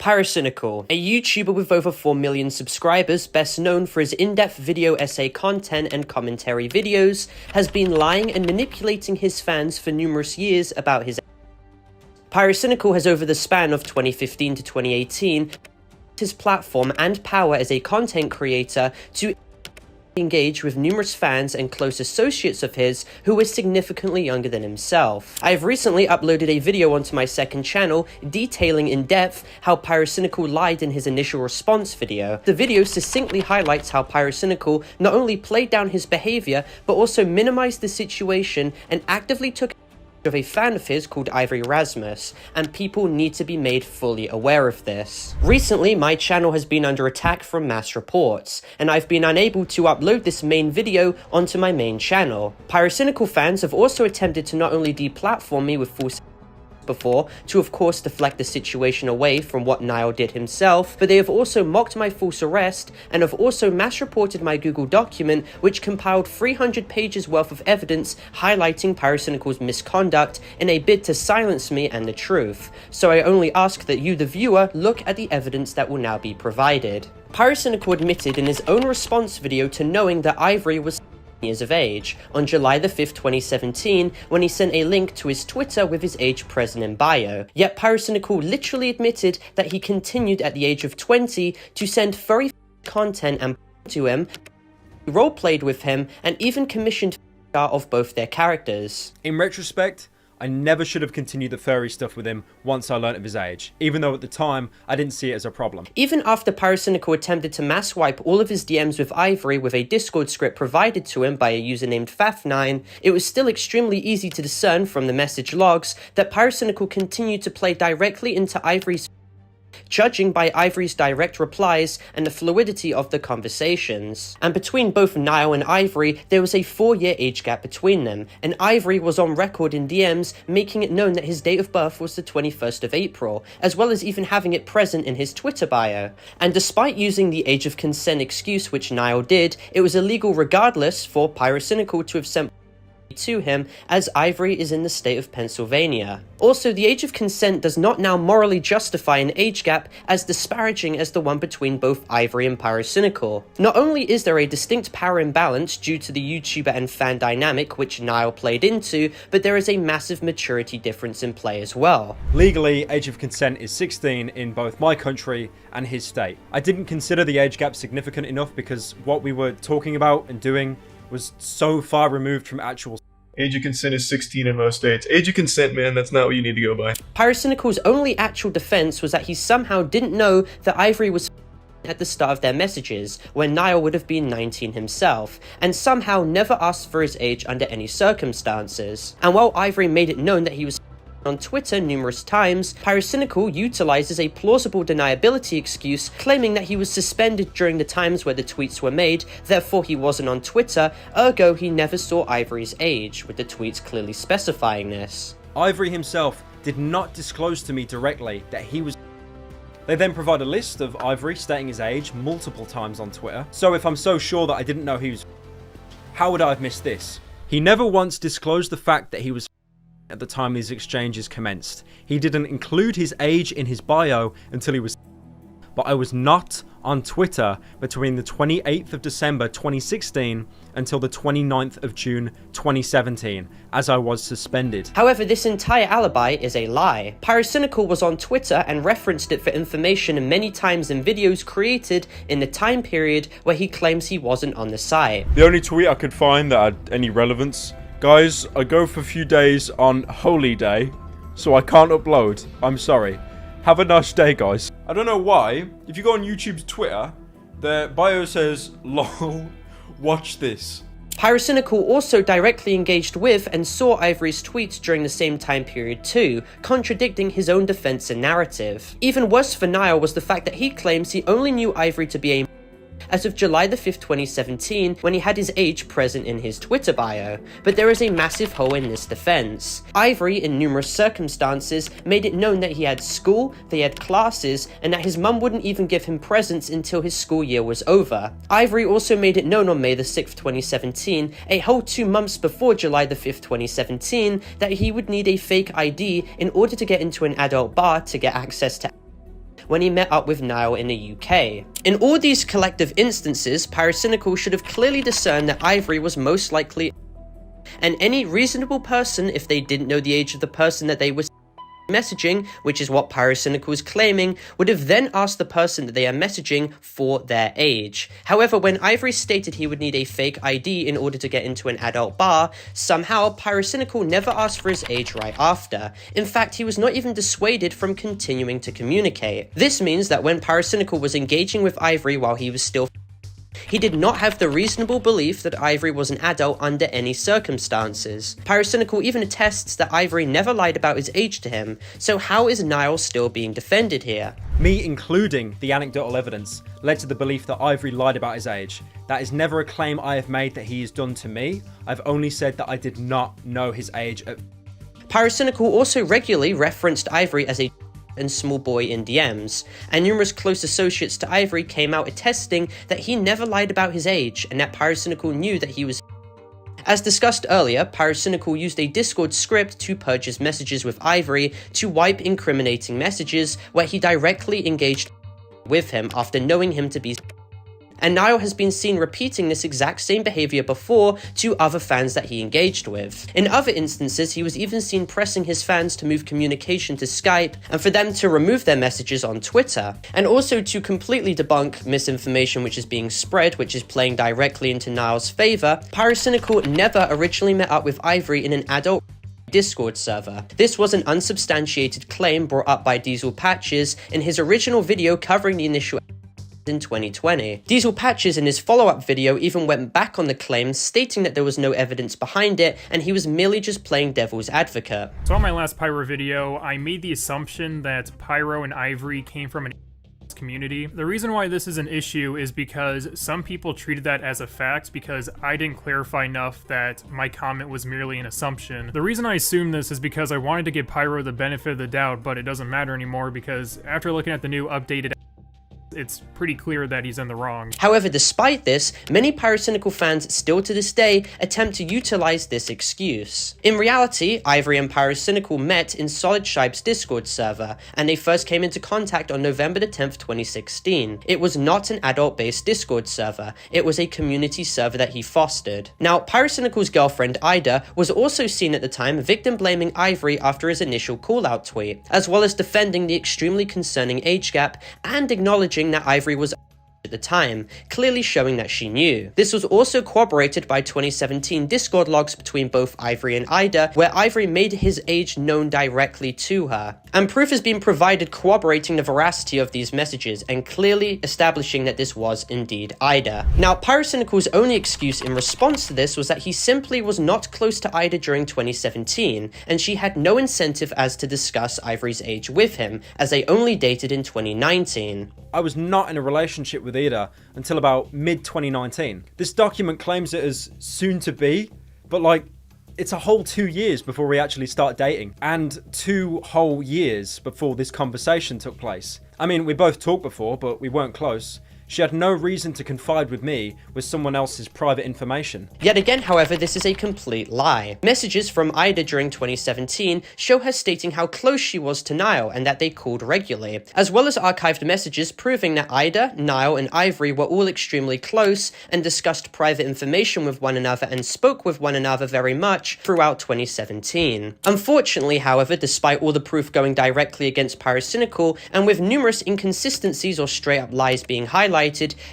Pyrocynical, a YouTuber with over 4 million subscribers, best known for his in-depth video essay content and commentary videos, has been lying and manipulating his fans for numerous years about his. Pyrocynical has, over the span of 2015 to 2018, his platform and power as a content creator to engage with numerous fans and close associates of his who were significantly younger than himself. I have recently uploaded a video onto my second channel detailing in depth how Pyrocynical lied in his initial response video. The video succinctly highlights how Pyrocynical not only played down his behavior but also minimized the situation and actively took of a fan of his called Ivory Rasmus, and people need to be made fully aware of this. Recently, my channel has been under attack from mass reports, and I've been unable to upload this main video onto my main channel. Pyrocynical fans have also attempted to not only deplatform me with false before, to of course deflect the situation away from what Niall did himself, but they have also mocked my false arrest and have also mass reported my Google document which compiled 300 pages worth of evidence highlighting Pyrocynical's misconduct in a bid to silence me and the truth. So I only ask that you, the viewer, look at the evidence that will now be provided. Pyrocynical admitted in his own response video to knowing that Ivory was years of age on July the 5th, 2017, when he sent a link to his Twitter with his age present in bio. Yet Pyrocynical literally admitted that he continued at the age of 20 to send furry content and to him, roleplayed with him, and even commissioned of both their characters. In retrospect, I never should have continued the furry stuff with him once I learnt of his age, even though at the time I didn't see it as a problem. Even after Pyrocynical attempted to mass wipe all of his DMs with Ivory with a Discord script provided to him by a user named Faf9, it was still extremely easy to discern from the message logs that Pyrocynical continued to play directly into Ivory's, judging by Ivory's direct replies and the fluidity of the conversations. And between both Niall and Ivory, there was a 4-year age gap between them, and Ivory was on record in DMs making it known that his date of birth was the 21st of April, as well as even having it present in his Twitter bio. And despite using the age of consent excuse which Niall did, it was illegal regardless for Pyrocynical to have sent to him, as Ivory is in the state of Pennsylvania. Also, the age of consent does not now morally justify an age gap as disparaging as the one between both Ivory and Pyrocynical. Not only is there a distinct power imbalance due to the YouTuber and fan dynamic which Niall played into, but there is a massive maturity difference in play as well. Legally, age of consent is 16 in both my country and his state. I didn't consider the age gap significant enough because what we were talking about and doing was so far removed from actual. Age of consent is 16 in most states. Age of consent, man, that's not what you need to go by. Pyrocynical's only actual defense was that he somehow didn't know that Ivory was at the start of their messages, when Niall would have been 19 himself, and somehow never asked for his age under any circumstances. And while Ivory made it known that he was on Twitter numerous times, Pyrocynical utilizes a plausible deniability excuse, claiming that he was suspended during the times where the tweets were made, therefore he wasn't on Twitter, ergo he never saw Ivory's age, with the tweets clearly specifying this. Ivory himself did not disclose to me directly that he was. They then provide a list of Ivory stating his age multiple times on Twitter, so if I'm so sure that I didn't know he was, how would I have missed this? He never once disclosed the fact that he was at the time these exchanges commenced. He didn't include his age in his bio until he was. But I was not on Twitter between the 28th of December 2016 until the 29th of June 2017, as I was suspended. However, this entire alibi is a lie. Pyrocynical was on Twitter and referenced it for information many times in videos created in the time period where he claims he wasn't on the site. The only tweet I could find that had any relevance: guys, I go for a few days on Holy Day, so I can't upload. I'm sorry. Have a nice day, guys. I don't know why, if you go on YouTube's Twitter, their bio says, lol, watch this. Pyrocynical also directly engaged with and saw Ivory's tweets during the same time period too, contradicting his own defense and narrative. Even worse for Niall was the fact that he claims he only knew Ivory to be a as of July the 5th, 2017, when he had his age present in his Twitter bio. But there is a massive hole in this defense. Ivory, in numerous circumstances, made it known that he had school, they had classes, and that his mum wouldn't even give him presents until his school year was over. Ivory also made it known on May the 6th, 2017, a whole 2 months before July the 5th, 2017, that he would need a fake ID in order to get into an adult bar to get access to when he met up with Niall in the UK. In all these collective instances, Pyrocynical should have clearly discerned that Ivory was most likely, and any reasonable person, if they didn't know the age of the person that they were messaging, which is what Pyrocynical is claiming, would have then asked the person that they are messaging for their age. However, when Ivory stated he would need a fake ID in order to get into an adult bar, somehow Pyrocynical never asked for his age right after. In fact, he was not even dissuaded from continuing to communicate. This means that when Pyrocynical was engaging with Ivory while he was still, he did not have the reasonable belief that Ivory was an adult under any circumstances. Pyrocynical even attests that Ivory never lied about his age to him, so how is Niall still being defended here? Me including the anecdotal evidence led to the belief that Ivory lied about his age. That is never a claim I have made that he has done to me. I've only said that I did not know his age at... Pyrocynical also regularly referenced Ivory as a and small boy in DMs, and numerous close associates to Ivory came out attesting that he never lied about his age and that Pyrocynical knew that he was. As discussed earlier, Pyrocynical used a Discord script to purge his messages with Ivory to wipe incriminating messages where he directly engaged with him after knowing him to be. And Niall has been seen repeating this exact same behavior before to other fans that he engaged with. In other instances, he was even seen pressing his fans to move communication to Skype and for them to remove their messages on Twitter. And also to completely debunk misinformation which is being spread, which is playing directly into Niall's favor, Pyrocynical never originally met up with Ivory in an adult Discord server. This was an unsubstantiated claim brought up by Diesel Patches in his original video covering the initial in 2020. Diesel Patches in his follow-up video even went back on the claim, stating that there was no evidence behind it and he was merely just playing devil's advocate. So on my last Pyro video, I made the assumption that Pyro and Ivory came from an community. The reason why this is an issue is because some people treated that as a fact because I didn't clarify enough that my comment was merely an assumption. The reason I assumed this is because I wanted to give Pyro the benefit of the doubt, but it doesn't matter anymore because after looking at the new updated, it's pretty clear that he's in the wrong. However, despite this, many Pyrocynical fans still to this day attempt to utilize this excuse. In reality, Ivory and Pyrocynical met in Solid Shibe's Discord server, and they first came into contact on November the 10th, 2016. It was not an adult-based Discord server, it was a community server that he fostered. Now, Pyrocynical's girlfriend Ida was also seen at the time victim-blaming Ivory after his initial call-out tweet, as well as defending the extremely concerning age gap and acknowledging that Ivory was at the time, clearly showing that she knew. This was also corroborated by 2017 Discord logs between both Ivory and Ida, where Ivory made his age known directly to her. And proof has been provided corroborating the veracity of these messages and clearly establishing that this was indeed Ida. Now, Pyrocynical's only excuse in response to this was that he simply was not close to Ida during 2017, and she had no incentive as to discuss Ivory's age with him, as they only dated in 2019. I was not in a relationship with Ida until about mid-2019. This document claims it as soon to be, but like, it's a whole 2 years before we actually start dating, and 2 whole years before this conversation took place. I mean, we both talked before, but we weren't close. She had no reason to confide with me with someone else's private information. Yet again, however, this is a complete lie. Messages from Ida during 2017 show her stating how close she was to Niall and that they called regularly, as well as archived messages proving that Ida, Niall, and Ivory were all extremely close and discussed private information with one another and spoke with one another very much throughout 2017. Unfortunately, however, despite all the proof going directly against Pyrocynical and with numerous inconsistencies or straight-up lies being highlighted,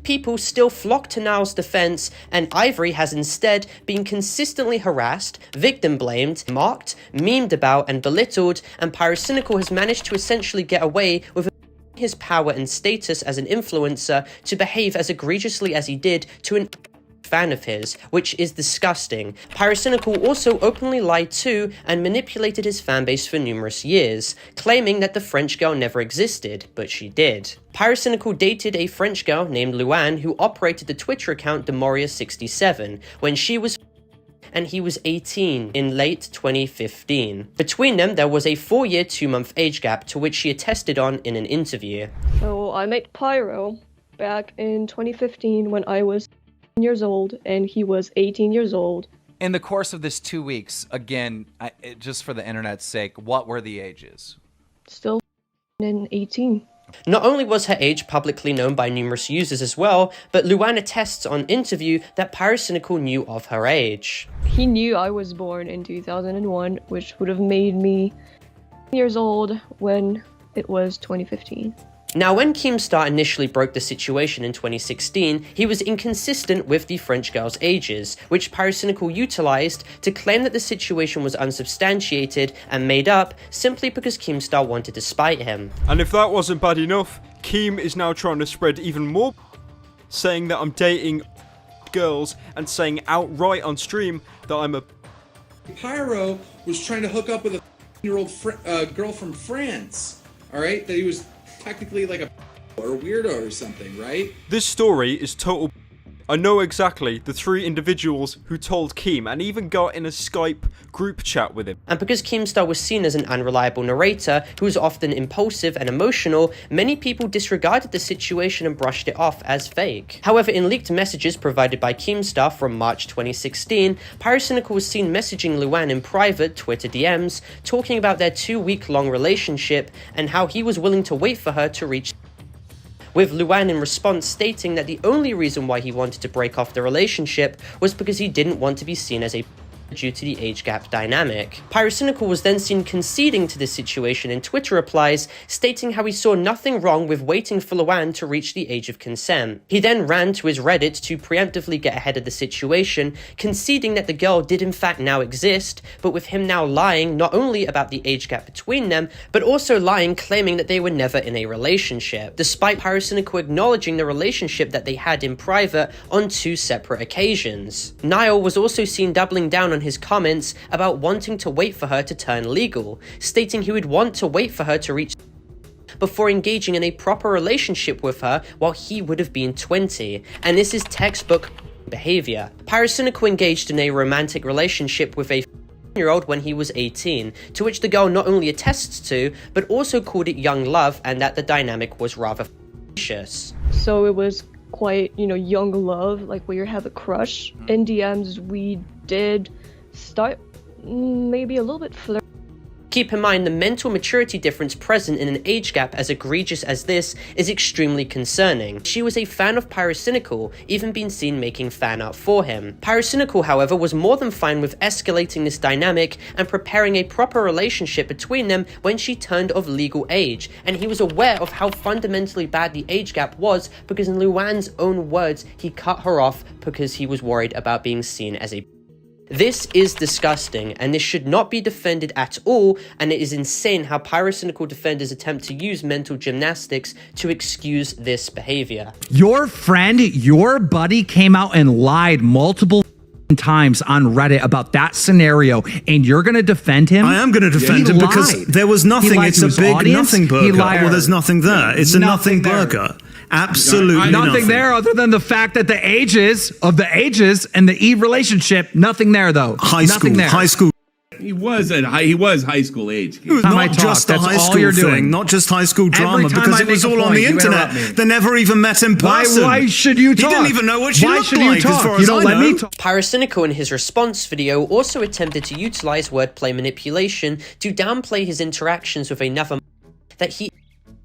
people still flock to Niall's defense, and Ivory has instead been consistently harassed, victim-blamed, mocked, memed about, and belittled, and Pyrocynical has managed to essentially get away with his power and status as an influencer to behave as egregiously as he did to an fan of his, which is disgusting. Pyrocynical also openly lied to and manipulated his fanbase for numerous years, claiming that the French girl never existed, but she did. Pyrocynical dated a French girl named Luann who operated the Twitter account Demoria67 when she was and he was 18 in late 2015. Between them, there was a 4-year, 2-month age gap to which she attested on in an interview. So I met Pyro back in 2015 when I was years old and he was 18 years old. In the course of this 2 weeks, again, just for the internet's sake, what were the ages? Still in 18. Not only was her age publicly known by numerous users as well, but Luann attests on interview that Pyrocynical knew of her age. He knew I was born in 2001, which would have made me years old when it was 2015. Now, when Keemstar initially broke the situation in 2016, he was inconsistent with the French girl's ages, which Pyrocynical utilized to claim that the situation was unsubstantiated and made up simply because Keemstar wanted to spite him. And if that wasn't bad enough, Keem is now trying to spread even more, saying that I'm dating girls and saying outright on stream that I'm a... Pyro was trying to hook up with a year-old girl from France, alright? That he was technically like a or weirdo or something, right? This story is total. I know exactly the 3 individuals who told Keem and even got in a Skype group chat with him. And because Keemstar was seen as an unreliable narrator who was often impulsive and emotional, many people disregarded the situation and brushed it off as fake. However, in leaked messages provided by Keemstar from March 2016, Pyrocynical was seen messaging Luann in private Twitter DMs, talking about their 2-week-long relationship and how he was willing to wait for her to reach, with Luann in response stating that the only reason why he wanted to break off the relationship was because he didn't want to be seen as a due to the age gap dynamic. Pyrocynical was then seen conceding to this situation in Twitter replies, stating how he saw nothing wrong with waiting for Luann to reach the age of consent. He then ran to his Reddit to preemptively get ahead of the situation, conceding that the girl did in fact now exist, but with him now lying not only about the age gap between them, but also lying claiming that they were never in a relationship, despite Pyrocynical acknowledging the relationship that they had in private on 2 separate occasions. Niall was also seen doubling down on his comments about wanting to wait for her to turn legal, stating he would want to wait for her to reach before engaging in a proper relationship with her while he would have been 20, and this is textbook behavior. Pyrocynical engaged in a romantic relationship with a year-old when he was 18, to which the girl not only attests to, but also called it young love and that the dynamic was rather vicious. So it was quite, young love, like where you have a crush. In DMs, we did start maybe a little bit flirty. Keep in mind the mental maturity difference present in an age gap as egregious as this is extremely concerning. She was a fan of Pyrocynical, even being seen making fan art for him. Pyrocynical, however, was more than fine with escalating this dynamic and preparing a proper relationship between them when she turned of legal age, and he was aware of how fundamentally bad the age gap was because in Luann's own words, he cut her off because he was worried about being seen as a... This is disgusting, and this should not be defended at all, and it is insane how Pyrocynical defenders attempt to use mental gymnastics to excuse this behavior. Your friend, your buddy came out and lied multiple times on Reddit about that scenario, and you're going to defend him? I am going to defend him because there was nothing. It's a big nothing burger. Well, there's nothing there. It's a nothing burger. Absolutely nothing there other than the fact that the ages and the Eve relationship, nothing there though. High school. He was high school age. It was not just a high school thing, not just high school drama, because it was all on the internet. They never even met in person. Why should you talk? He didn't even know what she looked like, as far as I know. Pyrocynical in his response video also attempted to utilize wordplay manipulation to downplay his interactions with another that he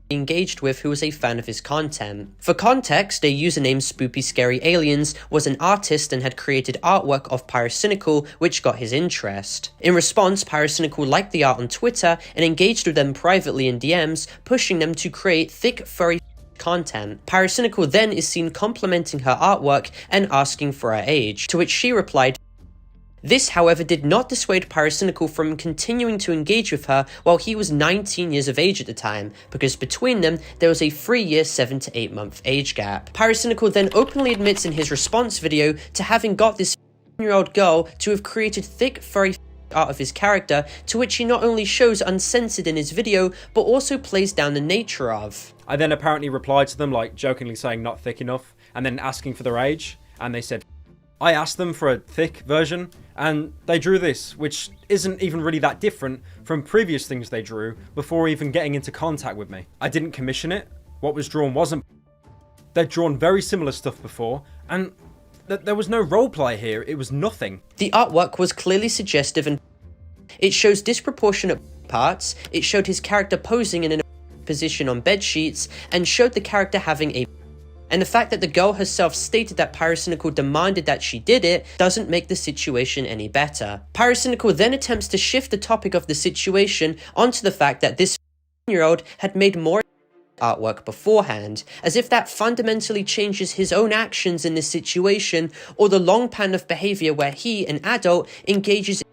engaged with who was a fan of his content. For context, a user named Spoopy Scary Aliens was an artist and had created artwork of Pyrocynical, which got his interest. In response, Pyrocynical liked the art on Twitter and engaged with them privately in DMs, pushing them to create thick, furry content. Pyrocynical then is seen complimenting her artwork and asking for her age, to which she replied, This, however, did not dissuade Pyrocynical from continuing to engage with her while he was 19 years of age at the time, because between them, there was a 3-year, 7 to 8 month age gap. Pyrocynical then openly admits in his response video to having got this 15-year-old girl to have created thick, furry art of his character, to which he not only shows uncensored in his video, but also plays down the nature of. I then apparently replied to them, like jokingly saying not thick enough, and then asking for their age, and they said, I asked them for a thick version, and they drew this, which isn't even really that different from previous things they drew before even getting into contact with me. I didn't commission it. What was drawn wasn't. They'd drawn very similar stuff before, and there was no roleplay here. It was nothing. The artwork was clearly suggestive and it shows disproportionate parts. It showed his character posing in an position on bed sheets and showed the character having a and the fact that the girl herself stated that Pyrocynical demanded that she did it doesn't make the situation any better. Pyrocynical then attempts to shift the topic of the situation onto the fact that this 15-year-old had made more artwork beforehand, as if that fundamentally changes his own actions in this situation, or the long pan of behavior where he, an adult, engages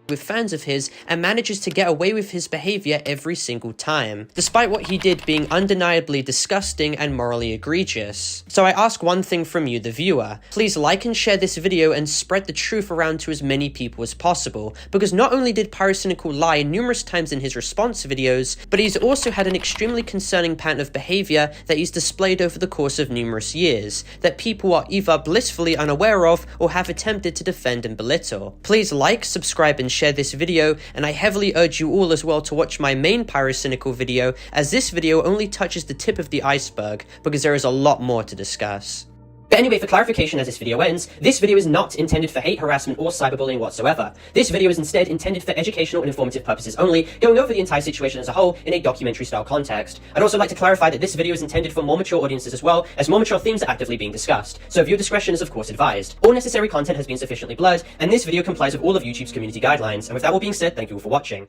with fans of his and manages to get away with his behavior every single time, despite what he did being undeniably disgusting and morally egregious. So I ask one thing from you, the viewer. Please like and share this video and spread the truth around to as many people as possible, because not only did Pyrocynical lie numerous times in his response videos, but he's also had an extremely concerning pattern of behavior that he's displayed over the course of numerous years, that people are either blissfully unaware of or have attempted to defend and belittle. Please like, subscribe, and share this video, and I heavily urge you all as well to watch my main Pyrocynical video, as this video only touches the tip of the iceberg, because there is a lot more to discuss. But anyway, for clarification as this video ends, this video is not intended for hate, harassment, or cyberbullying whatsoever. This video is instead intended for educational and informative purposes only, going over the entire situation as a whole in a documentary-style context. I'd also like to clarify that this video is intended for more mature audiences as well, as more mature themes are actively being discussed, so viewer discretion is of course advised. All necessary content has been sufficiently blurred, and this video complies with all of YouTube's community guidelines. And with that all being said, thank you all for watching.